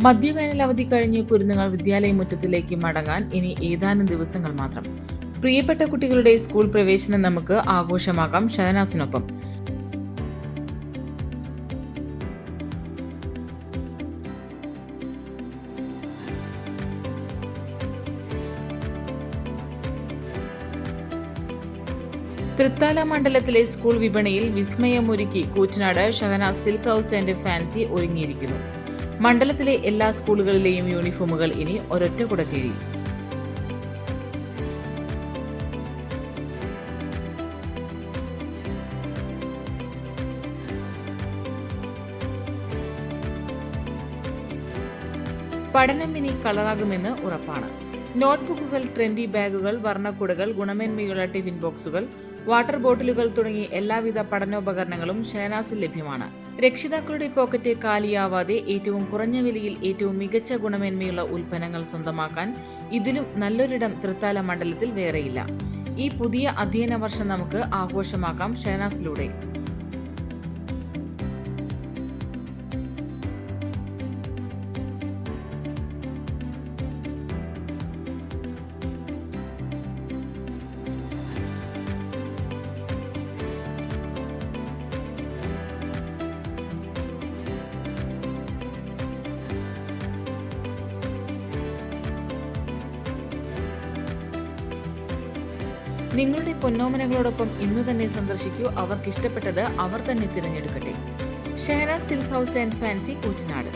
മധ്യവേനൽ അവധി കഴിഞ്ഞ് കുരുന്നുകൾ വിദ്യാലയ മുറ്റത്തിലേക്ക് മടങ്ങാൻ ഇനി ഏതാനും ദിവസങ്ങൾ മാത്രം. പ്രിയപ്പെട്ട കുട്ടികളുടെ സ്കൂൾ പ്രവേശനം നമുക്ക് ആഘോഷമാക്കാം ഷഹനാസിനൊപ്പം. തൃത്താല മണ്ഡലത്തിലെ സ്കൂൾ വിപണിയിൽ വിസ്മയമൊരുക്കി Koottanad Shahnaz silk house and fancy ഒരുങ്ങിയിരിക്കുന്നു. മണ്ഡലത്തിലെ എല്ലാ സ്കൂളുകളിലെയും യൂണിഫോമുകൾ ഇനി ഒരൊറ്റ കുടക്കീഴിൽ. പഠനം ഇനി കളറാകുമെന്ന് ഉറപ്പാണ്. നോട്ട്ബുക്കുകൾ, ട്രെൻഡി ബാഗുകൾ, വർണ്ണക്കുടകൾ, ഗുണമേന്മയുള്ള ടിഫിൻ ബോക്സുകൾ, വാട്ടർ ബോട്ടിലുകൾ തുടങ്ങി എല്ലാവിധ പഠനോപകരണങ്ങളും ഷഹനാസിൽ ലഭ്യമാണ്. രക്ഷിതാക്കളുടെ പോക്കറ്റ് കാലിയാവാതെ ഏറ്റവും കുറഞ്ഞ വിലയിൽ ഏറ്റവും മികച്ച ഗുണമേന്മയുള്ള ഉൽപ്പന്നങ്ങൾ സ്വന്തമാക്കാൻ ഇതിലും നല്ലൊരിടം തൃത്താല മണ്ഡലത്തിൽ വേറെയില്ല. ഈ പുതിയ അധ്യയന വർഷം നമുക്ക് ആഘോഷമാക്കാം ഷഹനാസിലൂടെ. നിങ്ങളുടെ പൊന്നോമനകളോടൊപ്പം ഇന്നു തന്നെ സന്ദർശിക്കൂ. അവർക്കിഷ്ടപ്പെട്ടത് അവർ തന്നെ തിരഞ്ഞെടുക്കട്ടെ. Shahnaz silk house and fancy, Koottanad.